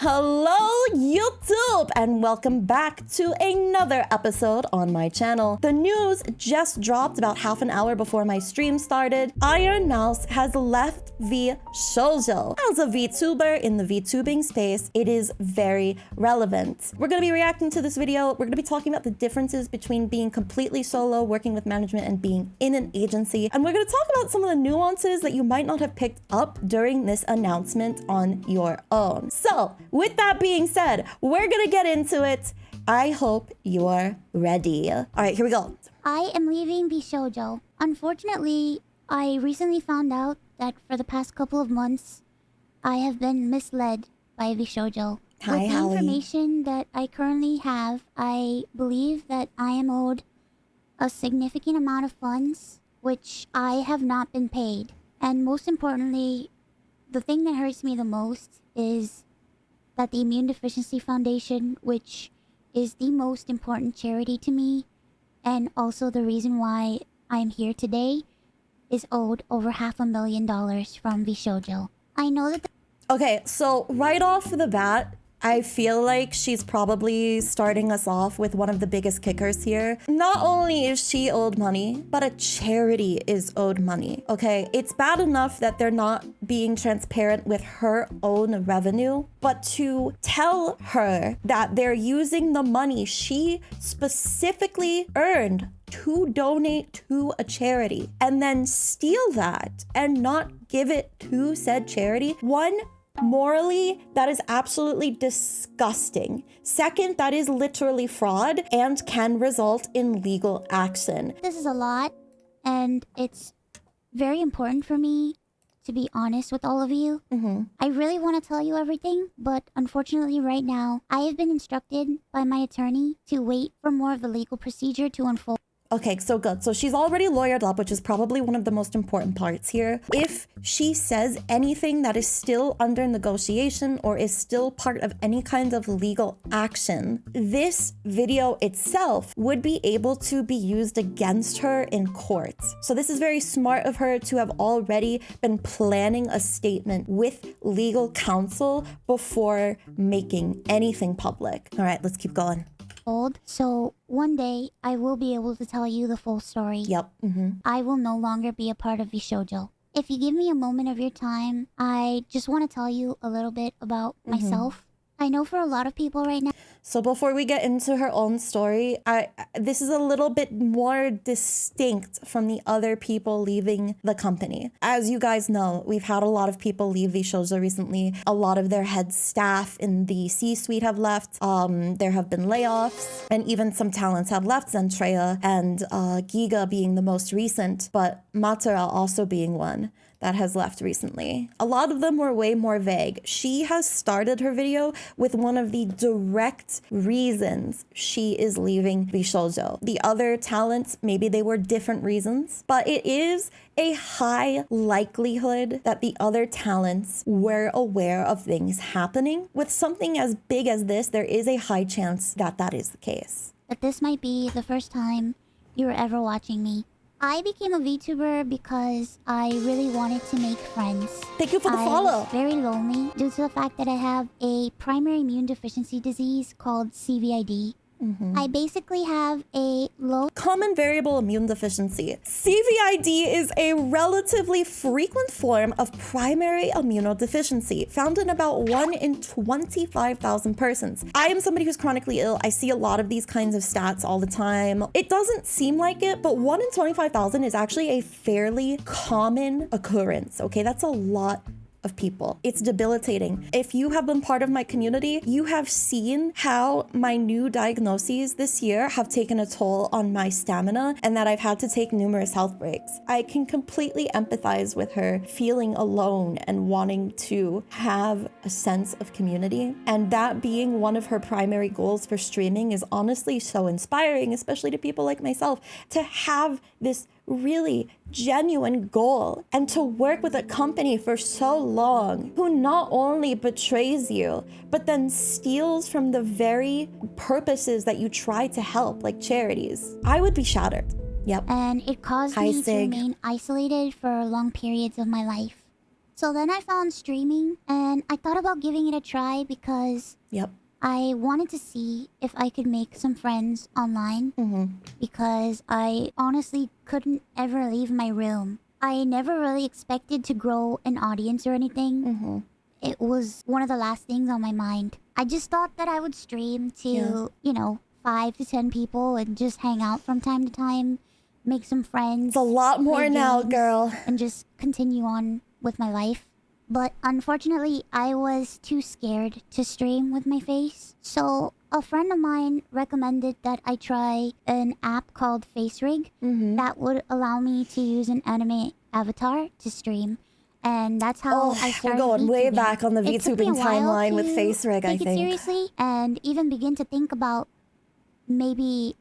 Hello YouTube and welcome back to another episode on my channel. The news just dropped about half an hour before my stream started. Ironmouse has left VShojo. As a VTuber in the VTubing space, it is very relevant. We're going to be reacting to this video. We're going to be talking about the differences between being completely solo, working with management, and being in an agency. And we're going to talk about some of the nuances that you might not have picked up during this announcement on your own. So with that being said, we're going to get into it. I hope you're ready. All right, here we go. I am leaving VShojo. Unfortunately, I recently found out that for the past couple of months, I have been misled by VShojo. Hi, With the Hallie. information that I currently have, I believe that I am owed a significant amount of funds, which I have not been paid. And most importantly, the thing that hurts me the most is that the Immune Deficiency Foundation, which is the most important charity to me, and also the reason why I'm here today, is owed over $500,000 from VShojo. I know that Okay, so right off the bat, I feel like she's probably starting us off with one of the biggest kickers here. Not only is she owed money, but a charity is owed money, okay? It's bad enough that they're not being transparent with her own revenue, but to tell her that they're using the money she specifically earned to donate to a charity and then steal that and not give it to said charity. One, morally, that is absolutely disgusting. Second, that is literally fraud and can result in legal action. this is a lot, and it's very important for me to be honest with all of you. I really want to tell you everything, but unfortunately right now, I have been instructed by my attorney to wait for more of the legal procedure to unfold. Okay, so good. So she's already lawyered up, which is probably one of the most important parts here. If she says anything that is still under negotiation or is still part of any kind of legal action, this video itself would be able to be used against her in court. So this is very smart of her to have already been planning a statement with legal counsel before making anything public. All right, let's keep going. So one day, I will be able to tell you the full story. Yep. I will no longer be a part of VShojo. If you give me a moment of your time, I just want to tell you a little bit about myself. I know for a lot of people right now, So before we get into her own story, this is a little bit more distinct from the other people leaving the company. As you guys know, we've had a lot of people leave VShojo recently. A lot of their head staff in the C-suite have left. There have been layoffs, and even some talents have left, Zentreya and Giga being the most recent, but Matara also being one that has left recently. A lot of them were way more vague. She has started her video with one of the direct reasons she is leaving VShojo. The other talents, maybe they were different reasons, but it is a high likelihood that the other talents were aware of things happening. With something as big as this, there is a high chance that that is the case. that this might be the first time you were ever watching me. I became a VTuber because I really wanted to make friends. Thank you for the I follow. was very lonely due to the fact that I have a primary immune deficiency disease called CVID. I basically have a low Common variable immune deficiency. CVID is a relatively frequent form of primary immunodeficiency found in about 1 in 25,000 persons. I am somebody who's chronically ill. I see a lot of these kinds of stats all the time. It doesn't seem like it, but 1 in 25,000 is actually a fairly common occurrence. Okay, that's a lot of people. It's debilitating. If you have been part of my community, you have seen how my new diagnoses this year have taken a toll on my stamina and that I've had to take numerous health breaks. I can completely empathize with her feeling alone and wanting to have a sense of community. And that being one of her primary goals for streaming is honestly so inspiring, especially to people like myself, to have this really genuine goal and to work with a company for so long who not only betrays you, but then steals from the very purposes that you try to help, like charities. I would be shattered. Yep. and it caused Hi, me to Sig. remain isolated for long periods of my life. So then I found streaming and I thought about giving it a try because Yep. I wanted to see if I could make some friends online because I honestly couldn't ever leave my room. I never really expected to grow an audience or anything. It was one of the last things on my mind. I just thought that I would stream to, 5 to 10 people and just hang out from time to time, make some friends. It's a lot more play now, games, girl. And just continue on with my life. But unfortunately, I was too scared to stream with my face. So a friend of mine recommended that I try an app called FaceRig that would allow me to use an anime avatar to stream. And that's how I started. We're going way VTubing. back on the It took me a VTubing while timeline with to FaceRig, I take it think. seriously and even begin to think about maybe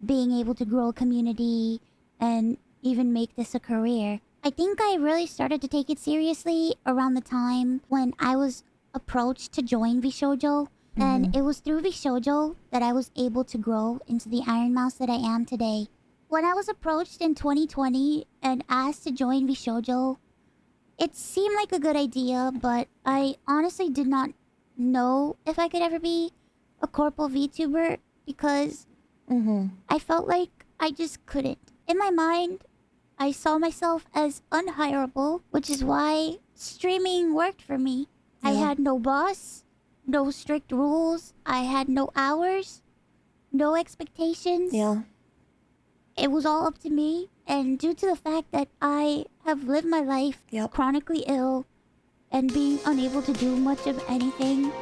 being able to grow a community and even make this a career. I think I really started to take it seriously around the time when I was approached to join VShojo. And it was through VShojo that I was able to grow into the Ironmouse that I am today. When I was approached in 2020 and asked to join VShojo, it seemed like a good idea, but I honestly did not know if I could ever be a corporal VTuber because I felt like I just couldn't. In my mind, I saw myself as unhireable, which is why streaming worked for me. I had no boss, no strict rules, I had no hours, no expectations. Yeah. It was all up to me, and due to the fact that I have lived my life chronically ill and being unable to do much of anything,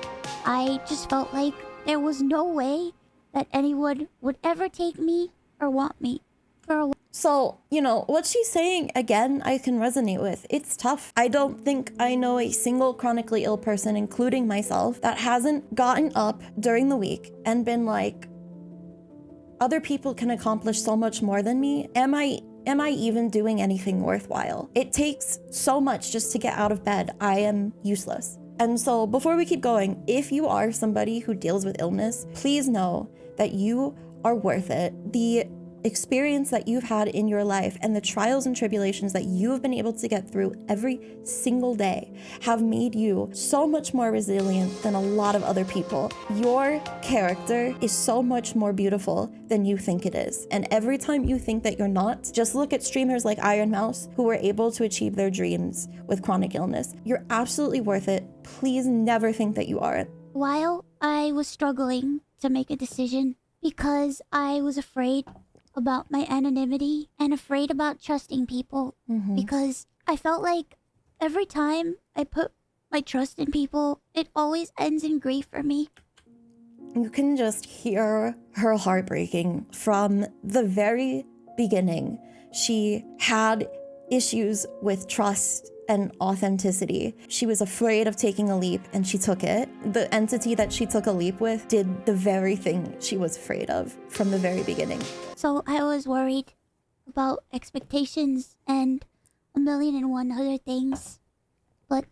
I just felt like there was no way that anyone would ever take me or want me for a while. So, what she's saying, again, I can resonate with. It's tough. I don't think I know a single chronically ill person, including myself, that hasn't gotten up during the week and been like, other people can accomplish so much more than me. Am I even doing anything worthwhile? It takes so much just to get out of bed. I am useless. And so before we keep going, if you are somebody who deals with illness, please know that you are worth it. The experience that you've had in your life and the trials and tribulations that you have been able to get through every single day have made you so much more resilient than a lot of other people. Your character is so much more beautiful than you think it is. And every time you think that you're not, just look at streamers like Ironmouse who were able to achieve their dreams with chronic illness. You're absolutely worth it. Please never think that you aren't. While I was struggling to make a decision because I was afraid about my anonymity and afraid about trusting people because I felt like every time I put my trust in people, it always ends in grief for me. You can just hear her heart breaking from the very beginning. She had issues with trust and authenticity. She was afraid of taking a leap and she took it. The entity that she took a leap with did the very thing she was afraid of from the very beginning. So I was worried about expectations and 1,000,001 other things. But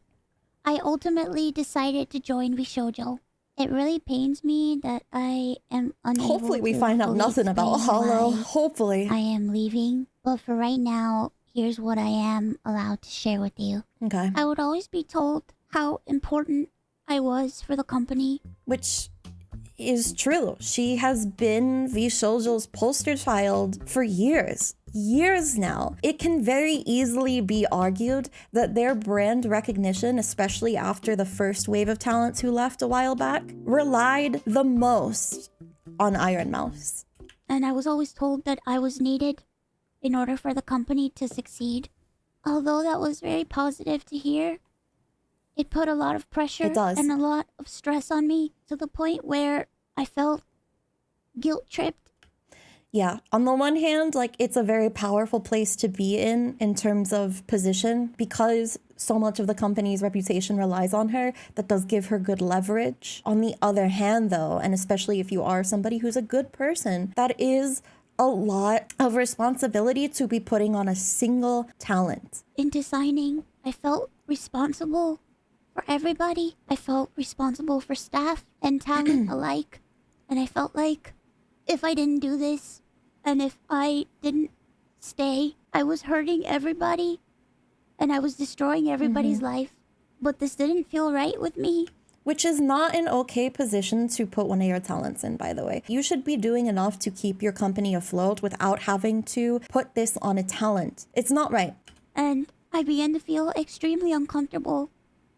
I ultimately decided to join VShojo. It really pains me that I am unable Hopefully we to find out fully nothing about explain Hollow. why Hopefully. I am leaving. But for right now, here's what I am allowed to share with you. Okay. I would always be told how important I was for the company. Which is true. She has been VShojo's poster child for years now. It can very easily be argued that their brand recognition, especially after the first wave of talents who left a while back, relied the most on Ironmouse. And I was always told that I was needed in order for the company to succeed. Although that was very positive to hear, it put a lot of pressure and a lot of stress on me to the point where I felt guilt-tripped. Yeah, on the one hand, it's a very powerful place to be in terms of position, because so much of the company's reputation relies on her. That does give her good leverage. On the other hand, though, and especially if you are somebody who's a good person, that is a lot of responsibility to be putting on a single talent. In designing, I felt responsible for everybody. I felt responsible for staff and talent alike. And I felt like if I didn't do this, and if I didn't stay, I was hurting everybody and I was destroying everybody's life. But this didn't feel right with me. Which is not an okay position to put one of your talents in, by the way. You should be doing enough to keep your company afloat without having to put this on a talent. It's not right. And I began to feel extremely uncomfortable.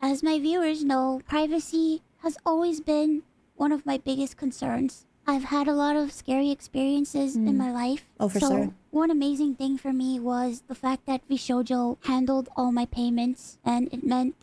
As my viewers know, privacy has always been one of my biggest concerns. I've had a lot of scary experiences in my life. Oh, for sure. One amazing thing for me was the fact that VShojo handled all my payments, and it meant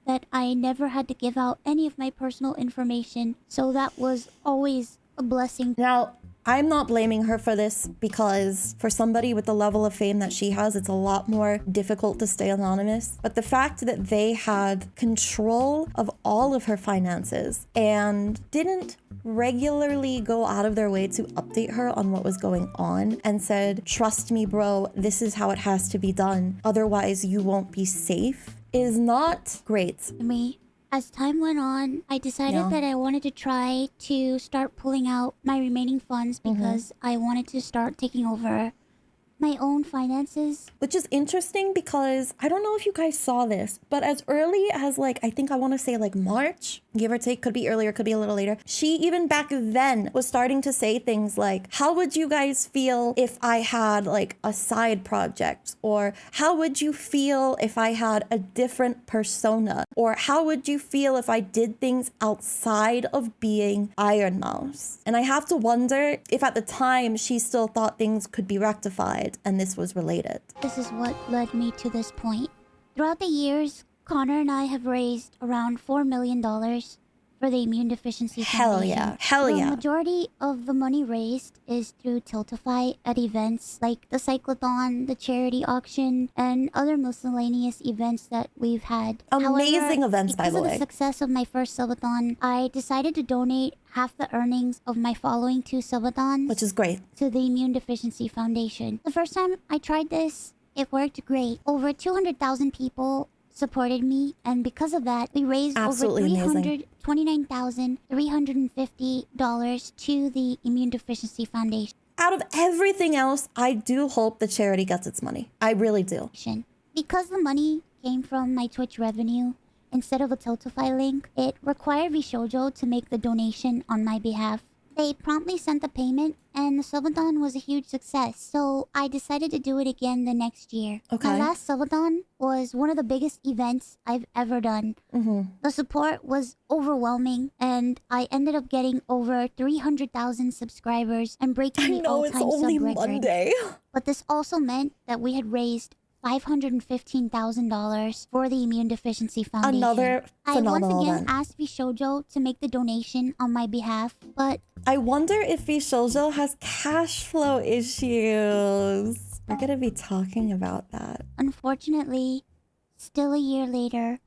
that I never had to give out any of my personal information. So that was always a blessing. Now, I'm not blaming her for this because for somebody with the level of fame that she has, it's a lot more difficult to stay anonymous. But the fact that they had control of all of her finances and didn't regularly go out of their way to update her on what was going on and said, trust me, bro, this is how it has to be done. Otherwise, you won't be safe, is not great. To me, as time went on, I decided that I wanted to try to start pulling out my remaining funds because I wanted to start taking over my own finances. Which is interesting because I don't know if you guys saw this, but as early as like, I think I want to say like March, give or take, could be earlier, could be a little later. She even back then was starting to say things like, how would you guys feel if I had like a side project? Or how would you feel if I had a different persona? Or how would you feel if I did things outside of being Ironmouse? And I have to wonder if at the time she still thought things could be rectified and this was related. This is what led me to this point. Throughout the years, Connor and I have raised around $4 million for the Immune Deficiency Foundation. Hell yeah. The majority of the money raised is through Tiltify at events like the Cyclothon, the charity auction, and other miscellaneous events that we've had. Amazing events, by the way. Because of the success of my first subathon, I decided to donate half the earnings of my following 2 subathons, which is great, to the Immune Deficiency Foundation. The first time I tried this, it worked great. Over 200,000 people supported me, and because of that, we raised absolutely over amazing. $329,350 to the Immune Deficiency Foundation. Out of everything else, I do hope the charity gets its money. I really do. Because the money came from my Twitch revenue instead of a Tiltify link, it required VShojo to make the donation on my behalf. They promptly sent the payment, and the subathon was a huge success, so I decided to do it again the next year. Okay. My last subathon was one of the biggest events I've ever done. The support was overwhelming, and I ended up getting over 300,000 subscribers and breaking the all-time sub record. Monday. But this also meant that we had raised $515,000 for the Immune Deficiency Foundation. Another phenomenal I once again event. asked VShojo to make the donation on my behalf, but I wonder if VShojo has cash flow issues. We're gonna be talking about that. Unfortunately, still a year later,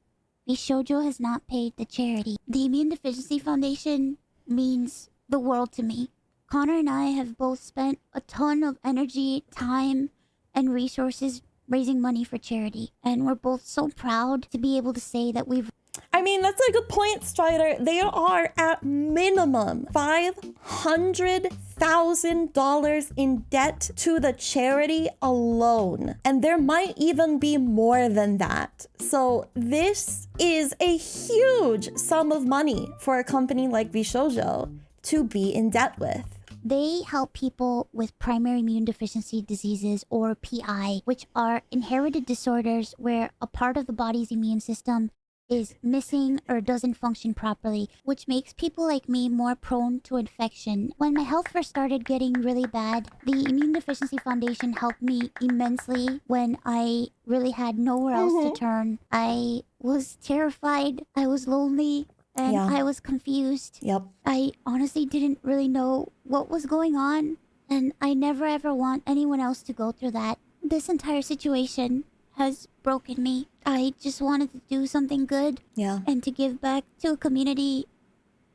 VShojo has not paid the charity. The Immune Deficiency Foundation means the world to me. Connor and I have both spent a ton of energy, time, and resources raising money for charity, and we're both so proud to be able to say that we've... I mean, that's a good point, Strider. They are at minimum $500,000 in debt to the charity alone. And there might even be more than that. So this is a huge sum of money for a company like VShojo to be in debt with. They help people with primary immune deficiency diseases, or PI, which are inherited disorders where a part of the body's immune system is missing or doesn't function properly, which makes people like me more prone to infection. When my health first started getting really bad, the Immune Deficiency Foundation helped me immensely when I really had nowhere else to turn. I was terrified, I was lonely, and I was confused. I honestly didn't really know what was going on, and I never ever want anyone else to go through that. This entire situation has broken me. I just wanted to do something good and to give back to a community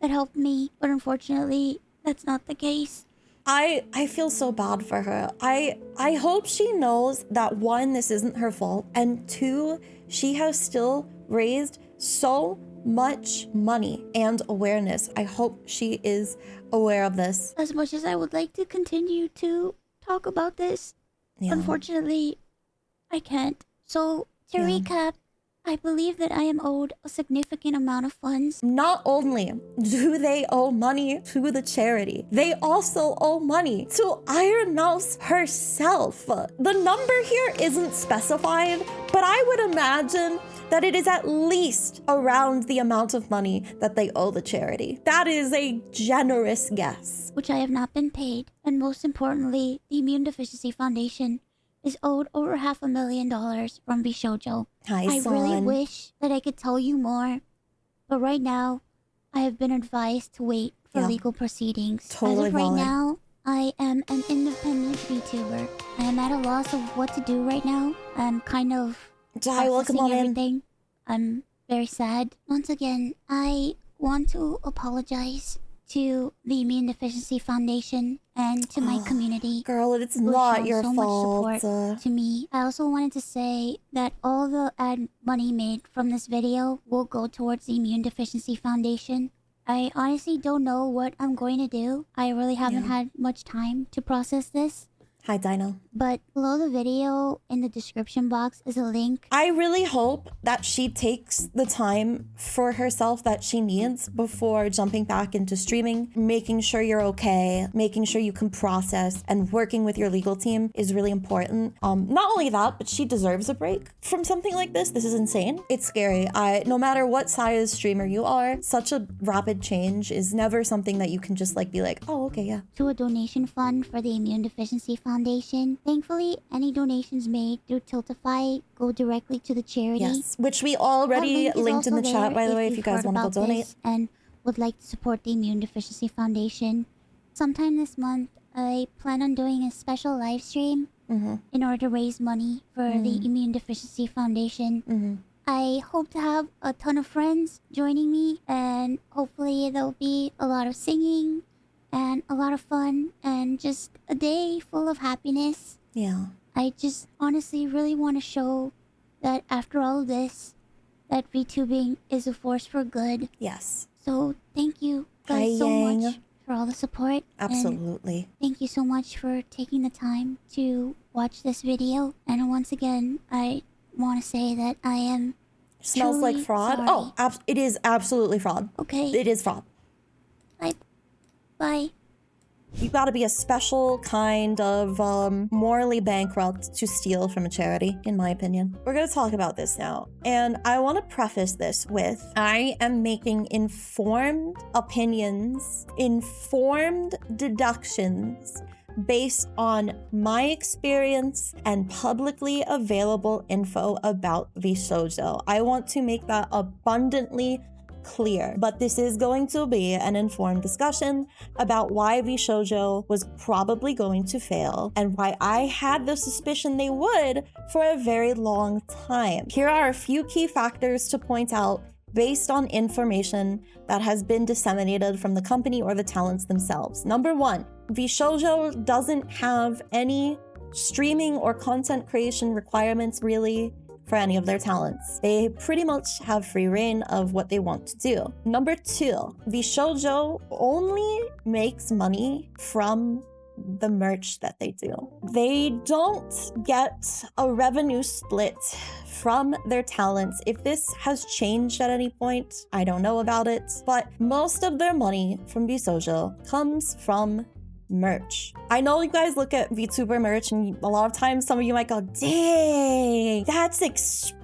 that helped me, but unfortunately, that's not the case. I feel so bad for her. I hope she knows that 1, this isn't her fault, and 2, she has still raised so much money and awareness. I hope she is aware of this. As much as I would like to continue to talk about this, unfortunately, I can't. So To recap, I believe that I am owed a significant amount of funds. Not only do they owe money to the charity, they also owe money to Ironmouse herself. The number here isn't specified, but I would imagine that it is at least around the amount of money that they owe the charity. That is a generous guess. Which I have not been paid. And most importantly, the Immune Deficiency Foundation is owed over $500,000 from VShojo. Hi, I son. really wish that I could tell you more, but right now, I have been advised to wait for legal proceedings. Totally As of right valid. now, I am an independent VTuber. I am at a loss of what to do right now. I'm kind of Jai, welcome processing on in. everything. I'm very sad. Once again, I want to apologize to the Immune Deficiency Foundation and to my community. Girl, it's who not shown your so fault. much support to me. I also wanted to say that all the ad money made from this video will go towards the Immune Deficiency Foundation. I honestly don't know what I'm going to do. I really haven't had much time to process this. Hi, Dino. But below the video in the description box is a link. I really hope that she takes the time for herself that she needs before jumping back into streaming, making sure you're okay, making sure you can process, and working with your legal team is really important. Not only that, but she deserves a break from something like this. This is insane. It's scary. No matter what size streamer you are, such a rapid change is never something that you can just like be like, oh, okay, yeah. To a donation fund for the Immune Deficiency Foundation. Thankfully, any donations made through Tiltify go directly to the charity. Yes, which we already That link is linked in the also chat, there by the way, if you you've guys heard want to go about donate. this and would like to support the Immune Deficiency Foundation. Sometime this month, I plan on doing a special live stream in order to raise money for the Immune Deficiency Foundation. I hope to have a ton of friends joining me, and hopefully there'll be a lot of singing and a lot of fun and just a day full of happiness. Yeah. I just honestly really want to show that after all of this, that VTubing is a force for good. Yes. So thank you Hi, guys so Yang. much for all the support. and Absolutely. thank you so much for taking the time to watch this video. And once again, I want to say that I am Smells like truly fraud. sorry. Oh, it is absolutely fraud. Okay. It is fraud. Bye. You gotta be a special kind of morally bankrupt to steal from a charity, in my opinion. We're gonna talk about this now. And I wanna preface this with, I am making informed opinions, informed deductions based on my experience and publicly available info about VShojo. I want to make that abundantly clear, but this is going to be an informed discussion about why VShojo was probably going to fail and why I had the suspicion they would for a very long time. Here are a few key factors to point out based on information that has been disseminated from the company or the talents themselves. Number one, VShojo doesn't have any streaming or content creation requirements really for any of their talents. They pretty much have free reign of what they want to do. Number two, VShojo only makes money from the merch that they do. They don't get a revenue split from their talents. If this has changed at any point, I don't know about it, but most of their money from VShojo comes from merch. I know you guys look at VTuber merch and a lot of times some of you might go, dang, that's expensive.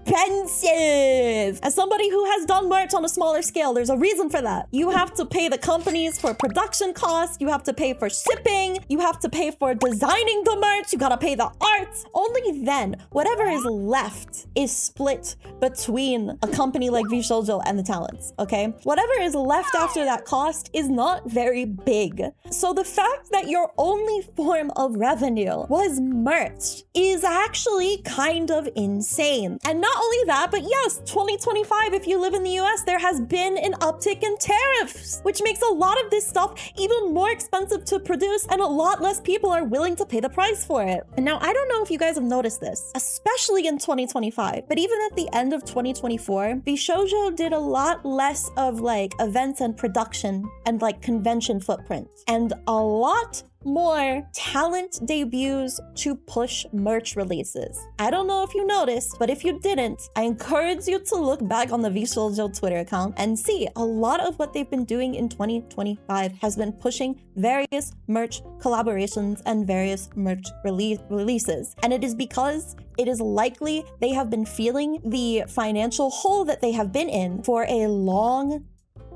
As somebody who has done merch on a smaller scale, there's a reason for that. You have to pay the companies for production costs, you have to pay for shipping, you have to pay for designing the merch, you gotta pay the art. Only then, whatever is left is split between a company like VShojo and the talents, okay? Whatever is left after that cost is not very big. So the fact that your only form of revenue was merch is actually kind of insane. And not only that, but yes, 2025, if you live in the US, there has been an uptick in tariffs, which makes a lot of this stuff even more expensive to produce, and a lot less people are willing to pay the price for it. And now, I don't know if you guys have noticed this, especially in 2025, but even at the end of 2024, VShojo did a lot less of like events and production and like convention footprints, and a lot more talent debuts to push merch releases. I don't know if you noticed, but if you didn't, I encourage you to look back on the VShojo Twitter account and see a lot of what they've been doing in 2025 has been pushing various merch collaborations and various merch releases. And it is because it is likely they have been feeling the financial hole that they have been in for a long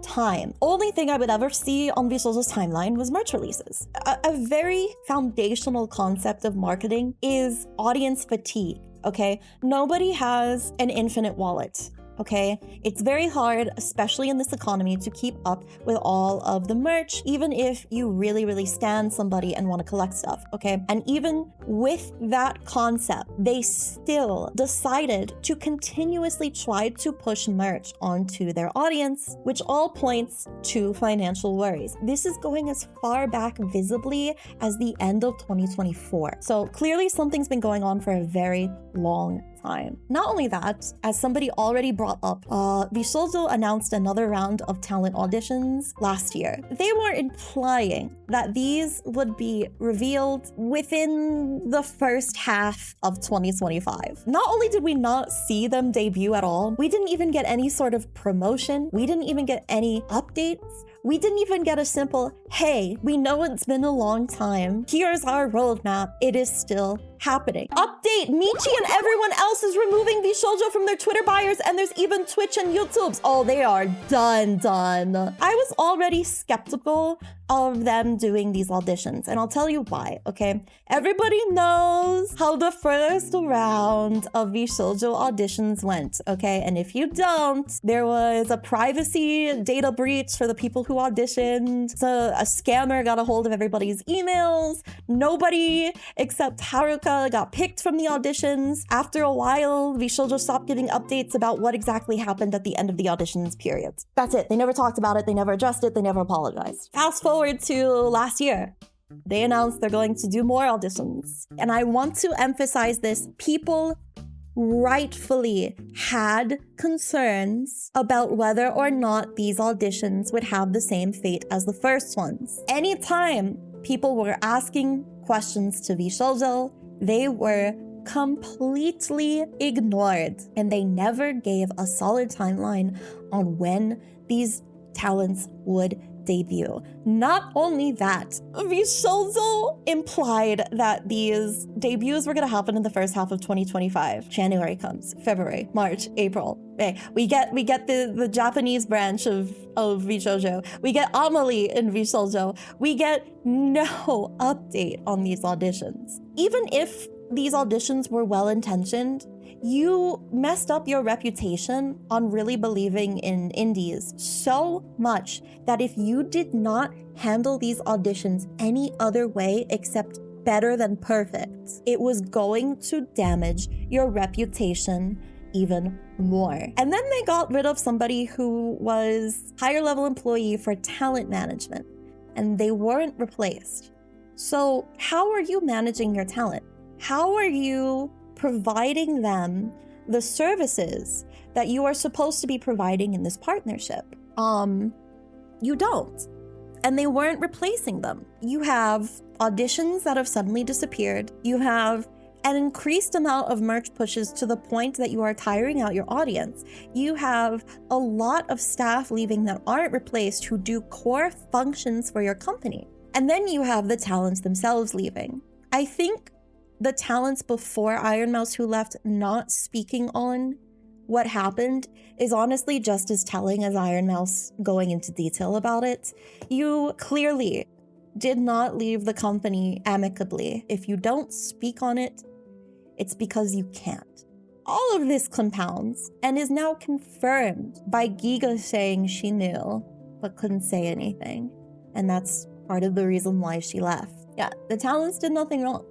time. Only thing I would ever see on VShojo's timeline was merch releases. A very foundational concept of marketing is audience fatigue, okay? Nobody has an infinite wallet. Okay, it's very hard, especially in this economy, to keep up with all of the merch, even if you really stan somebody and want to collect stuff, okay? And even with that concept, they still decided to continuously try to push merch onto their audience, which all points to financial worries. This is going as far back visibly as the end of 2024. So clearly something's been going on for a very long time. Not only that, as somebody already brought up, VShojo announced another round of talent auditions last year. They were implying that these would be revealed within the first half of 2025. Not only did we not see them debut at all, we didn't even get any sort of promotion. We didn't even get any updates. We didn't even get a simple, hey, we know it's been a long time. Here's our roadmap. It is still happening. Update, Michi and everyone else is removing VShojo from their Twitter buyers, and there's even Twitch and YouTubes. Oh, they are done. I was already skeptical of them doing these auditions, and I'll tell you why, okay? Everybody knows how the first round of VShojo auditions went, okay? And if you don't, there was a privacy data breach for the people who auditioned. So a scammer got a hold of everybody's emails. Nobody except Haruka got picked from the auditions. After a while, VShojo stopped giving updates about what exactly happened at the end of the auditions period. That's it. They never talked about it. They never addressed it. They never apologized. Fast forward to last year. They announced they're going to do more auditions. And I want to emphasize this. People rightfully had concerns about whether or not these auditions would have the same fate as the first ones. Anytime people were asking questions to VShojo, they were completely ignored, and they never gave a solid timeline on when these talents would debut. Not only that, VShojo implied that these debuts were going to happen in the first half of 2025. January comes, February, March, April. May. We get the Japanese branch of VShojo. We get Amelie in VShojo. We get no update on these auditions. Even if these auditions were well-intentioned, you messed up your reputation on really believing in indies so much that if you did not handle these auditions any other way except better than perfect, it was going to damage your reputation even more. And then they got rid of somebody who was higher level employee for talent management, and they weren't replaced. So how are you managing your talent? How are you providing them the services that you are supposed to be providing in this partnership? You don't. And they weren't replacing them. You have auditions that have suddenly disappeared. You have an increased amount of merch pushes to the point that you are tiring out your audience. You have a lot of staff leaving that aren't replaced who do core functions for your company. And then you have the talents themselves leaving. I think the talents before Ironmouse who left not speaking on what happened is honestly just as telling as Ironmouse going into detail about it. You clearly did not leave the company amicably. If you don't speak on it, it's because you can't. All of this compounds and is now confirmed by Giga saying she knew but couldn't say anything. And that's part of the reason why she left. Yeah, the talents did nothing wrong.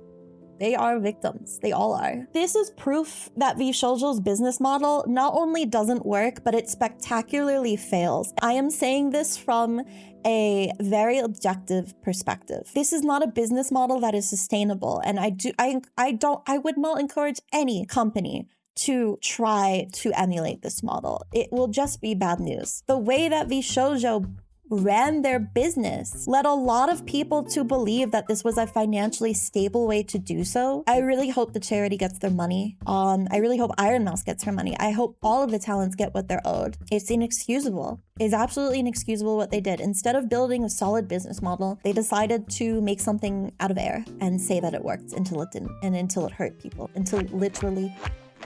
They are victims. They all are. This is proof that VShojo's business model not only doesn't work, but it spectacularly fails. I am saying this from a very objective perspective. This is not a business model that is sustainable, and I would not encourage any company to try to emulate this model. It will just be bad news. The way that VShojo ran their business, led a lot of people to believe that this was a financially stable way to do so. I really hope the charity gets their money. I really hope Ironmouse gets her money. I hope all of the talents get what they're owed. It's inexcusable. It's absolutely inexcusable what they did. Instead of building a solid business model, they decided to make something out of air and say that it worked until it didn't, and until it hurt people, until it literally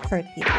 hurt people.